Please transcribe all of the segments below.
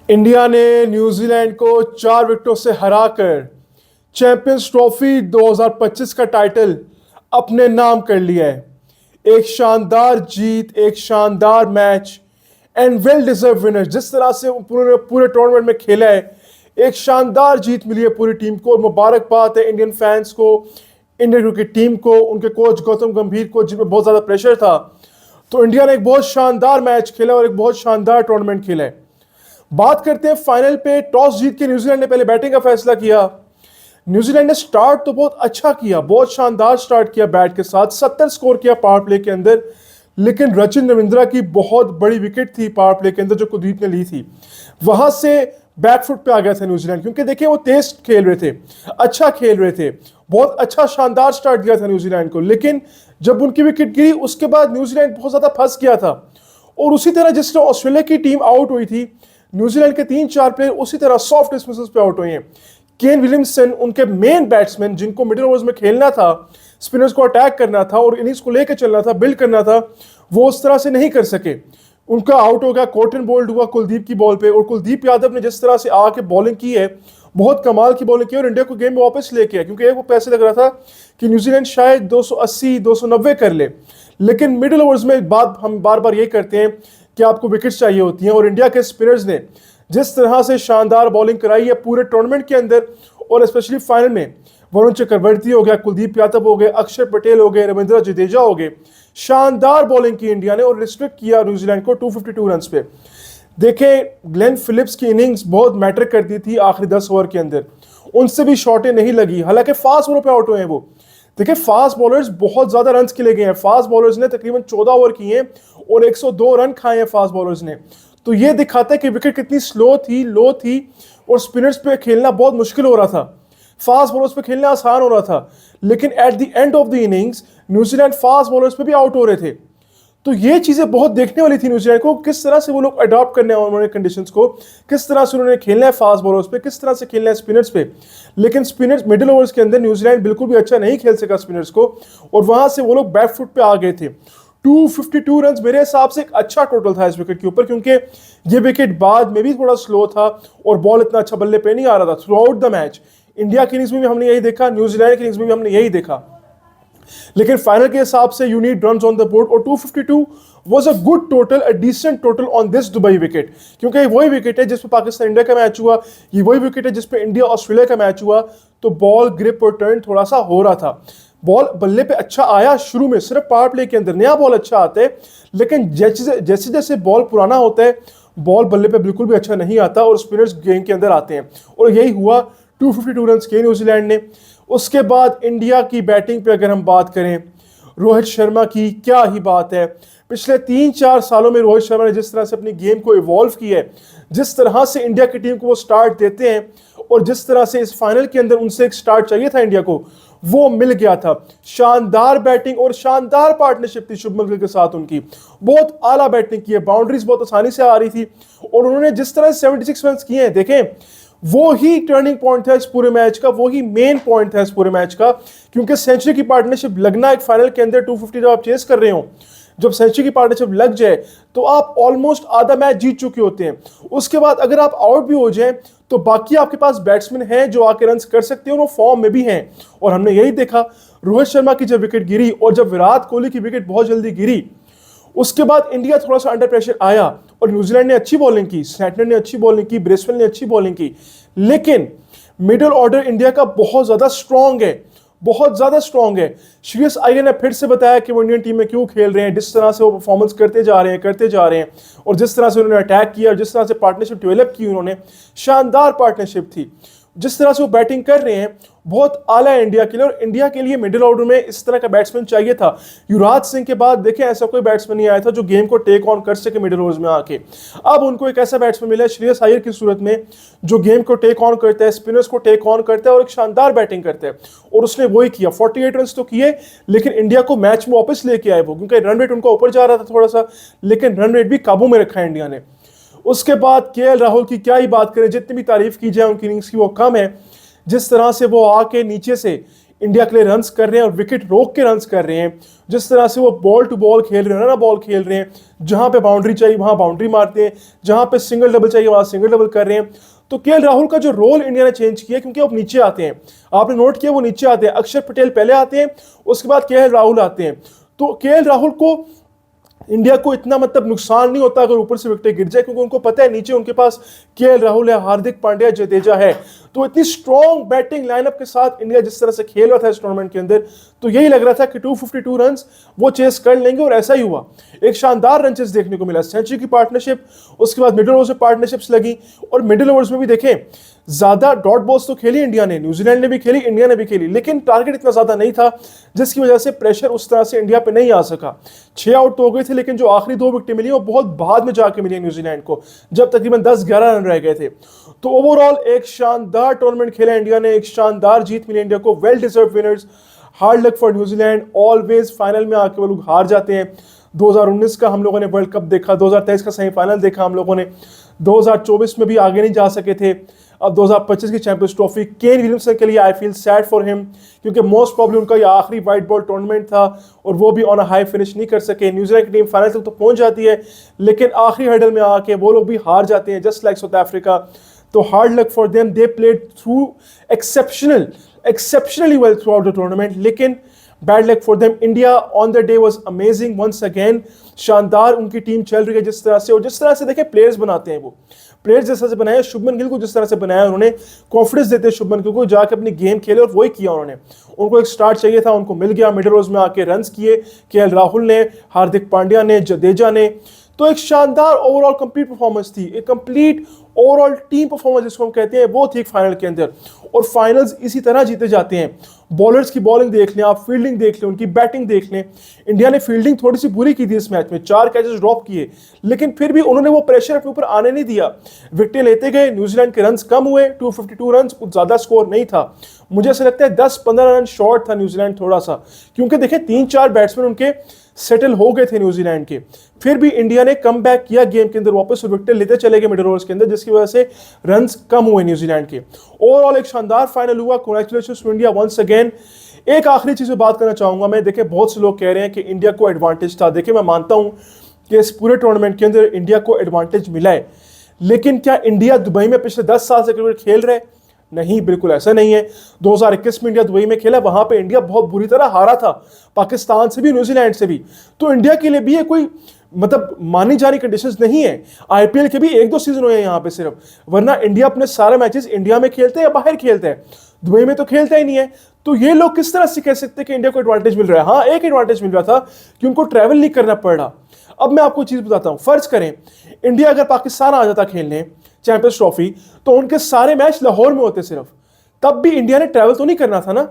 India ने New Zealand को 4 विकेटों से हराकर चैंपियंस ट्रॉफी 2025 का टाइटल अपने नाम कर लिया है। एक शानदार जीत, एक शानदार match and well deserve winner. जिस तरह से पूरे पूरे टूर्नामेंट में खेला है, एक शानदार जीत मिली है पूरी टीम को। और मुबारकबाद है इंडियन फैंस को, इंडियन क्रिकेट टीम को, उनके कोच गौतम गंभीर को, जिनमें बहुत ज़्यादा प्रेशर था। तो इंडिया ने एक बहुत शानदार मैच खेला और एक बहुत शानदार टूर्नामेंट खेला है। बात करते हैं फाइनल पे। टॉस जीत के न्यूजीलैंड ने पहले बैटिंग का फैसला किया। न्यूजीलैंड ने स्टार्ट तो बहुत अच्छा किया, बहुत शानदार स्टार्ट किया बैट के साथ, 70 स्कोर किया पावर प्ले के अंदर। लेकिन रचिन रविंद्रा की बहुत बड़ी विकेट थी पावर प्ले के अंदर जो कुलदीप ने ली थी। वहां से बैकफुट पे आ गया था न्यूजीलैंड, क्योंकि देखिए वो तेज खेल रहे थे, अच्छा खेल रहे थे, बहुत अच्छा शानदार स्टार्ट दिया था न्यूजीलैंड को। लेकिन जब उनकी विकेट गिरी उसके बाद न्यूजीलैंड बहुत ज्यादा फंस गया था। और उसी तरह जिस तरह ऑस्ट्रेलिया की टीम आउट हुई थी, न्यूजीलैंड के 3-4 प्लेयर उसी तरह सॉफ्ट डिसमिसल्स पे आउट हुए हैं। केन विलियमसन, उनके मेन बैट्समैन जिनको मिडिल ओवर्स में खेलना था, स्पिनर्स को अटैक करना था और इनिंग्स को लेकर चलना था, बिल्ड करना था, वो उस तरह से नहीं कर सके। उनका आउट हो गया, कॉटन बोल्ड हुआ कुलदीप की बॉल पे। और कुलदीप यादव ने जिस तरह से आके बॉलिंग की है, बहुत कमाल की बॉलिंग की और इंडिया को गेम में वापस लेके आया। क्योंकि एक वो पैसे लग रहा था कि न्यूजीलैंड शायद 280 290 कर ले, लेकिन मिडिल ओवर्स में बात हम बार बार ये करते हैं कि आपको विकेट्स चाहिए होती हैं। और इंडिया के स्पिनर्स ने जिस तरह से शानदार बॉलिंग कराई है पूरे टूर्नामेंट के अंदर और स्पेशली फाइनल में, वरुण चक्रवर्ती हो गया, कुलदीप यादव हो गए, अक्षर पटेल हो गए, रविंद्र जडेजा हो गए, शानदार बॉलिंग की इंडिया ने और रिस्ट्रिक्ट किया न्यूजीलैंड को 252 रन पे। देखें, ग्लेन फिलिप्स की इनिंग्स बहुत मैटर करती थी आखिरी 10 ओवर के अंदर, उनसे भी शॉटें नहीं लगी, हालांकि फास्ट बॉलों पे आउट हुए हैं वो। देखिए, फास्ट बॉलर्स बहुत ज्यादा रन के लिए गए हैं। फास्ट बॉलर्स ने तकरीबन 14 ओवर किए हैं और 102 रन खाए हैं फास्ट बॉलर्स ने। तो ये दिखाता है कि विकेट कितनी स्लो थी, लो थी और स्पिनर्स पे खेलना बहुत मुश्किल हो रहा था, फास्ट बॉलर्स पे खेलना आसान हो रहा था। लेकिन at the end of the innings New Zealand fast bowlers पे भी आउट हो रहे थे। तो ये चीजें बहुत देखने वाली थी न्यूजीलैंड को, किस तरह से वो लोग अडॉप्ट करने हैं उन्होंने कंडीशंस को, किस तरह से उन्होंने खेलना है फास्ट बॉलर्स पे, किस तरह से खेलना है स्पिनर्स पे। लेकिन स्पिनर्स मिडिल ओवर्स के अंदर न्यूजीलैंड बिल्कुल भी अच्छा नहीं खेल सका स्पिनर्स को, और वहां से वो लोग बैक फुट पे आ गए थे। 252 रन मेरे हिसाब से एक अच्छा टोटल था इस विकेट के ऊपर, क्योंकि ये विकेट बाद में भी थोड़ा स्लो था और बॉल इतना अच्छा बल्ले पे नहीं आ रहा था through out the match. India की इनिंग्स में भी हमने यही देखा, न्यूजीलैंड की इनिंग्स में भी हमने यही देखा। लेकिन फाइनल के हिसाब से you need runs on the board, और 252 was a good total, a decent total on this Dubai wicket. क्योंकि ये वही विकेट है जिसपे पाकिस्तान इंडिया का मैच हुआ, ये वही विकेट है जिसपे इंडिया ऑस्ट्रेलिया का मैच हुआ। तो बॉल ग्रिप और टर्न थोड़ा सा हो रहा था, बॉल बल्ले पे अच्छा आया शुरू में, सिर्फ पावर प्ले के अंदर नया बॉल अच्छा आता है। लेकिन जैसे जैसे जैसे बॉल पुराना होता है, बॉल बल्ले पे बिल्कुल भी अच्छा नहीं आता और स्पिनर्स गेम के अंदर आते हैं, और यही हुआ। 252 रन किए न्यूजीलैंड ने। उसके बाद इंडिया की बैटिंग पे अगर हम बात करें, रोहित शर्मा की क्या ही बात है। पिछले 3-4 सालों में रोहित शर्मा ने जिस तरह से अपनी गेम को इवॉल्व किया है, जिस तरह से इंडिया की टीम को वो स्टार्ट देते हैं, और जिस तरह से इस फाइनल के अंदर उनसे एक स्टार्ट चाहिए था इंडिया को, वो मिल गया था। शानदार बैटिंग और शानदार पार्टनरशिप थी शुभमन गिल के साथ उनकी, बहुत आला बैटिंग की है, बाउंड्रीज बहुत आसानी से आ रही थी। और उन्होंने जिस तरह 76 रन किए हैं, देखें, वो ही टर्निंग पॉइंट था इस पूरे मैच का, वो ही मेन पॉइंट था इस पूरे मैच का। क्योंकि सेंचुरी की पार्टनरशिप लगना एक फाइनल के अंदर 250 जब आप चेस कर रहे हो, जब सेंचुरी की पार्टनरशिप लग जाए तो आप ऑलमोस्ट आधा मैच जीत चुके होते हैं। उसके बाद अगर आप आउट भी हो जाए तो बाकी आपके पास बैट्समैन हैं जो आके रन कर सकते हैं, वो फॉर्म में भी हैं। और हमने यही देखा, रोहित शर्मा की जब विकेट गिरी और जब विराट कोहली की विकेट बहुत जल्दी गिरी, उसके बाद इंडिया थोड़ा सा अंडर प्रेशर आया और न्यूजीलैंड ने अच्छी बॉलिंग की, स्नैटनर ने अच्छी बॉलिंग की, ब्रेसवेल ने अच्छी बॉलिंग की। लेकिन मिडिल ऑर्डर इंडिया का बहुत ज्यादा स्ट्रांग है, बहुत ज्यादा स्ट्रांग है। श्रेयस अय्यर ने फिर से बताया कि वो इंडियन टीम में क्यों खेल रहे हैं, जिस तरह से वो परफॉर्मेंस करते जा रहे हैं, और जिस तरह से उन्होंने अटैक किया और जिस तरह से पार्टनरशिप डेवलप की उन्होंने, शानदार पार्टनरशिप थी। जिस तरह से वो बैटिंग कर रहे हैं, बहुत आला है इंडिया के लिए। और इंडिया के लिए मिडिल ऑर्डर में इस तरह का बैट्समैन चाहिए था। युवराज सिंह के बाद देखें ऐसा कोई बैट्समैन नहीं आया था जो गेम को टेक ऑन कर सके मिडिल ओवर्स में आके। अब उनको एक ऐसा बैट्समैन मिला है श्रेयस अय्यर की सूरत में, जो गेम को टेक ऑन करता है, स्पिनर्स को टेक ऑन करता है और एक शानदार बैटिंग करता है। और उसने वही किया, 48 रन तो किए, लेकिन इंडिया को मैच में वापस लेके आए वो, क्योंकि रन रेट उनका ऊपर जा रहा था थोड़ा सा, लेकिन रन रेट भी काबू में रखा है इंडिया ने। उसके बाद केएल राहुल की क्या ही बात करें, जितनी भी तारीफ की जाए उनकी इनिंग्स की वो कम है। जिस तरह से वो आके नीचे से इंडिया के लिए रन्स कर रहे हैं और विकेट रोक के रन्स कर रहे हैं, जिस तरह से वो बॉल टू बॉल खेल रहे हैं, रन बॉल खेल रहे हैं, जहां पे बाउंड्री चाहिए वहां बाउंड्री मारते हैं, जहां पे सिंगल डबल चाहिए वहां सिंगल डबल कर रहे हैं। तो केएल राहुल का जो रोल इंडिया ने चेंज किया क्योंकि अब नीचे आते हैं, आपने नोट किया वो नीचे आते हैं, अक्षर पटेल पहले आते हैं, उसके बाद केएल राहुल आते हैं। तो केएल राहुल को इंडिया को इतना मतलब नुकसान नहीं होता अगर ऊपर से विकेट गिर जाए, क्योंकि उनको पता है नीचे उनके पास केएल राहुल है, हार्दिक पांड्या, जडेजा है। तो इतनी स्ट्रॉन्ग बैटिंग लाइनअप के साथ इंडिया जिस तरह से खेल रहा था इस टूर्नामेंट के अंदर, तो यही लग रहा था कि 252 रन्स वो चेस कर लेंगे, और ऐसा ही हुआ। एक शानदार रन चेस देखने को मिला, सेंचुरी की पार्टनरशिप, उसके बाद मिडिल ओवर्स में पार्टनरशिप्स लगी, और मिडिल ओवर्स में भी देखें ज्यादा डॉट बॉल्स तो खेली इंडिया ने, न्यूजीलैंड ने भी खेली, इंडिया ने भी खेली, लेकिन टारगेट इतना ज्यादा नहीं था, जिसकी वजह से प्रेशर उस तरह से इंडिया पे नहीं आ सका। 6 आउट तो हो गए थे, लेकिन जो आखिरी 2 विकेटें मिली वो बहुत बाद में जाके मिली न्यूजीलैंड को, जब तकरीबन 10-11 रन रह गए थे। तो ओवरऑल एक शानदार टूर्नामेंट खेला इंडिया ने, एक शानदार जीत मिली इंडिया को, well deserve winners. Hard luck for New Zealand, always final में आके वो लोग हार जाते हैं। 2019 का हम लोगों ने वर्ल्ड कप देखा, 2023 का सेमीफाइनल देखा हम लोगों ने, 2024 में भी आगे नहीं जा सके थे, अब 2025 की चैंपियंस ट्रॉफी। केन विलियमसन के लिए I feel sad for him, क्योंकि मोस्ट प्रॉब्लम उनका ये आखिरी वाइट बॉल टूर्नामेंट था और वो भी ऑन अ हाई फिनिश नहीं कर सके। न्यूजीलैंड की टीम फाइनल तक तो पहुंच जाती है, लेकिन आखिरी हर्डल में आके वो लोग भी हार जाते हैं, जस्ट लाइक साउथ अफ्रीका। तो hard luck for them, they played through exceptionally well throughout the tournament, लेकिन bad luck for them. India on the day was amazing once again, शानदार उनकी टीम चल रही है जिस तरह से, और जिस तरह से देखें प्लेयर्स बनाते हैं वो प्लेयर्स जैसा से बनाया, शुभमन गिल को जिस तरह से बनाया उन्होंने, कॉन्फिडेंस देते हैं शुभमन गिल को, जाकर अपनी गेम खेले, और वही किया उन्होंने। उनको एक स्टार्ट चाहिए था, उनको मिल गया, मिडिल ओवर्स में आके रन्स किए केएल राहुल ने, हार्दिक पांड्या ने, जडेजा ने। तो एक शानदार ओवरऑल कंप्लीट परफॉर्मेंस थी, एक कंप्लीट ओवरऑल टीम परफॉर्मेंस जिसको हम कहते हैं, वो थी फाइनल के अंदर। और फाइनल्स इसी तरह जीते जाते हैं। बॉलर्स की बॉलिंग देख लें आप, फील्डिंग देख लें, उनकी बैटिंग देख लें। इंडिया ने फील्डिंग थोड़ी सी बुरी की थी इस मैच में, 4 कैचेस ड्रॉप किए, लेकिन फिर भी उन्होंने वो प्रेशर अपने ऊपर आने नहीं दिया, विकेटें लेते गए। न्यूजीलैंड के रन्स कम हुए, 252 रन्स, कुछ ज्यादा स्कोर नहीं था। मुझे ऐसा लगता है 10-15 रन शॉर्ट था न्यूजीलैंड थोड़ा सा, क्योंकि देखें 3-4 बैट्समैन उनके सेटल हो गए थे न्यूजीलैंड के, फिर भी इंडिया ने कम बैक किया गेम के अंदर वापस, और विकेट लेते चले गए मिडिल ओवर्स के अंदर, जिसकी वजह से रन्स कम हुए न्यूजीलैंड के। ओवरऑल एक शानदार फाइनल हुआ, congratulations to India once again. एक आखिरी चीज पे बात करना चाहूंगा मैं, देखे बहुत से लोग कह रहे हैं कि इंडिया को एडवांटेज था। देखिए मैं मानता हूं कि इस पूरे टूर्नामेंट के अंदर इंडिया को एडवांटेज मिला है, लेकिन क्या इंडिया दुबई में पिछले 10 साल से क्रिकेट खेल रहे? नहीं, बिल्कुल ऐसा नहीं है। 2021 में इंडिया दुबई में खेला, वहां पे इंडिया बहुत बुरी तरह हारा था, पाकिस्तान से भी, न्यूजीलैंड से भी। तो इंडिया के लिए भी ये कोई मतलब मानी जानी कंडीशंस नहीं है। आईपीएल के भी 1-2 सीजन हुए हैं यहाँ पे सिर्फ, वरना इंडिया अपने सारे मैचेस इंडिया में खेलते हैं या बाहर खेलते हैं, दुबई में तो खेलता ही नहीं है। तो ये लोग किस तरह से कह सकते हैं कि इंडिया को एडवांटेज मिल रहा है? हाँ, एक एडवांटेज मिल रहा था कि उनको ट्रैवल नहीं करना पड़ रहा। अब मैं आपको चीज बताता हूं, फर्ज करें इंडिया अगर पाकिस्तान आ जाता खेलने चैंपियंस ट्रॉफी, तो उनके सारे मैच लाहौर में होते सिर्फ, तब भी इंडिया ने ट्रैवल तो नहीं करना था ना,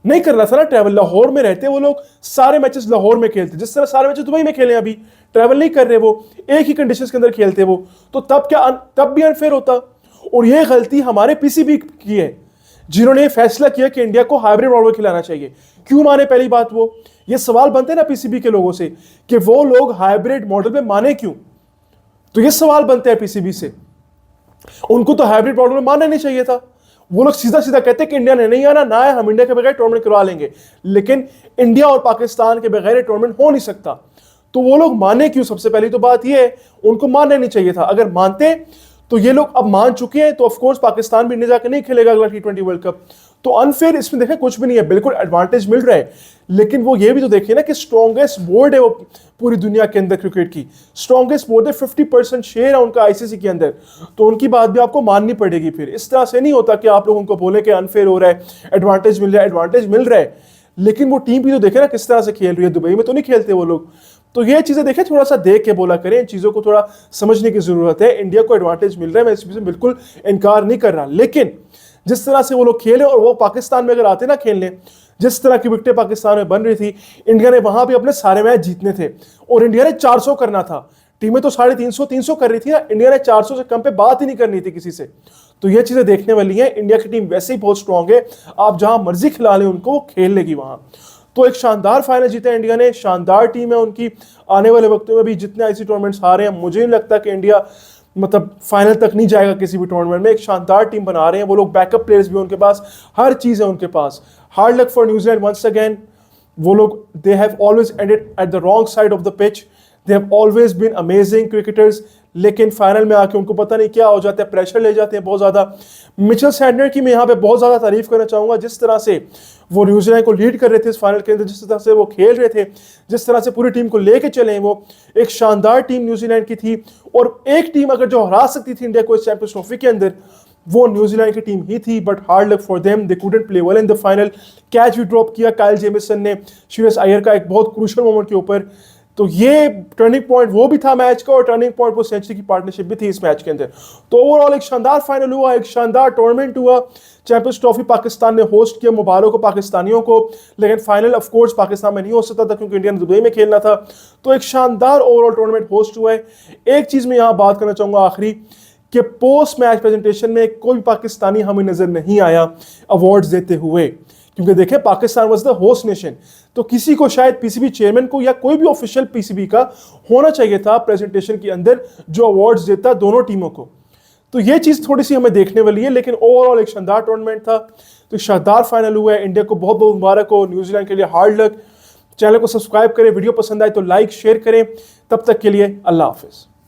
नहीं करना था ना ट्रैवल। लाहौर में रहते वो लोग, सारे मैचेस लाहौर में खेलते, जिस तरह सारे मैचेस दुबई में खेले, अभी ट्रैवल नहीं कर रहे वो, एक ही कंडीशंस के अंदर खेलते वो, तो तब भी अनफेयर होता। और ये गलती हमारे पीसीबी की है, जिन्होंने फैसला किया कि इंडिया को हाइब्रिड मॉडल खिलाना चाहिए। क्यों माने? पहली बात, वो ये सवाल बनते हैं ना पीसीबी के लोगों से कि वो लोग हाइब्रिड मॉडल में माने क्यों, तो ये सवाल बनते हैं पीसीबी से। उनको तो हाइब्रिड मॉडल में मानना नहीं चाहिए था। वो लोग सीधा सीधा कहते हैं कि इंडिया ने नहीं आना, ना है, हम इंडिया के बगैर टूर्नामेंट करवा लेंगे, लेकिन इंडिया और पाकिस्तान के बगैर टूर्नामेंट हो नहीं सकता। तो वो लोग माने क्यों? सबसे पहली तो बात ये है, उनको मानना नहीं चाहिए था। अगर मानते तो ये लोग अब मान चुके हैं, तो ऑफ कोर्स पाकिस्तान भी इंडिया जाकर नहीं खेलेगा अगला T20 वर्ल्ड कप। तो अनफेयर इसमें देखें कुछ भी नहीं है, बिल्कुल एडवांटेज मिल रहा है। लेकिन वो ये भी तो देखिए ना कि स्ट्रॉन्गेस्ट बोर्ड है वो पूरी दुनिया के अंदर, क्रिकेट की स्ट्रॉन्गेस्ट बोर्ड है, 50% शेयर है उनका आईसीसी के अंदर, तो उनकी बात भी आपको माननी पड़ेगी। फिर इस तरह से नहीं होता कि आप लोग उनको बोले कि अनफेयर हो रहा है, एडवांटेज मिल रहा है। एडवांटेज मिल रहा है, लेकिन वो टीम भी तो देखे ना किस तरह से खेल रही है, दुबई में तो नहीं खेलते वो लोग। तो ये चीजें देखें, थोड़ा सा देख के बोला करें, इन चीजों को थोड़ा समझने की जरूरत है। इंडिया को एडवांटेज मिल रहा है, मैं इस चीज में बिल्कुल इनकार नहीं कर रहा, लेकिन जिस तरह से वो लोग खेले, और वो पाकिस्तान में अगर आते ना खेलने, जिस तरह की विकेटें पाकिस्तान में बन रही थी, इंडिया ने वहां भी अपने सारे मैच जीतने थे, और इंडिया ने 400 करना था। टीमें तो 350-300 कर रही थी ना, इंडिया ने 400 से कम पे बात ही नहीं करनी थी किसी से। तो ये चीजें देखने वाली हैं। इंडिया की टीम वैसे ही बहुत स्ट्रांग है, आप जहां मर्जी खिला लें उनको, वो खेल लेगी वहां। तो एक शानदार फाइनल जीता इंडिया ने, शानदार टीम है उनकी। आने वाले वक्तों में भी जितने ऐसी टूर्नामेंट्स हारे हैं, मुझे नहीं लगता कि इंडिया मतलब फाइनल तक नहीं जाएगा किसी भी टूर्नामेंट में। एक शानदार टीम बना रहे हैं वो लोग, बैकअप प्लेयर्स भी उनके पास, हर चीज़ है उनके पास, hard luck for New Zealand once again. वो लोग they have always ended at the wrong side of the pitch, they have always been amazing cricketers, लेकिन फाइनल में आके उनको पता नहीं क्या हो जाता है, प्रेशर ले जाते हैं बहुत ज़्यादा। मिचेल सैंटनर की मैं यहाँ पे बहुत ज़्यादा तारीफ करना चाहूँगा, जिस तरह से वो न्यूजीलैंड को लीड कर रहे थे इस फाइनल के अंदर, जिस तरह से वो खेल रहे थे, जिस तरह से पूरी टीम को लेके चले, वो एक शानदार टीम न्यूजीलैंड की थी। और एक टीम अगर जो हरा सकती थी इंडिया को इस चैंपियंस ट्रॉफी के अंदर, वो न्यूजीलैंड की टीम ही थी। But hard luck for them, they couldn't play well in the final. Catch भी ड्रॉप किया काइल जेमिसन ने श्रेयस अय्यर का एक बहुत क्रूशियल मोमेंट के ऊपर। तो ये टर्निंग पॉइंट वो भी था मैच का, और टर्निंग पॉइंट वो सेंचुरी की पार्टनरशिप भी थी इस मैच के अंदर। तो ओवरऑल एक शानदार फाइनल हुआ, एक शानदार टूर्नामेंट हुआ। चैंपियंस ट्रॉफी पाकिस्तान ने होस्ट किया, मुबारक हो पाकिस्तानियों को। लेकिन फाइनल ऑफ कोर्स पाकिस्तान में नहीं हो सकता था क्योंकि इंडिया ने दुबई में खेलना था। तो एक शानदार ओवरऑल टूर्नामेंट होस्ट हुआ है। एक चीज मैं यहाँ बात करना चाहूंगा आखिरी, कि पोस्ट मैच प्रेजेंटेशन में कोई पाकिस्तानी हमें नजर नहीं आया अवार्ड्स देते हुए, क्योंकि देखें Pakistan was the host nation, तो किसी को शायद पीसीबी चेयरमैन को या कोई भी ऑफिशियल पीसीबी का होना चाहिए था प्रेजेंटेशन के अंदर जो अवार्ड्स देता दोनों टीमों को। तो ये चीज़ थोड़ी सी हमें देखने वाली है, लेकिन ओवरऑल एक शानदार टूर्नामेंट था। तो शानदार फाइनल हुआ है, इंडिया को बहुत बहुत मुबारक हो, न्यूजीलैंड के लिए हार्ड लक। चैनल को सब्सक्राइब करें, वीडियो पसंद आए तो लाइक शेयर करें। तब तक के लिए अल्लाह हाफिज़।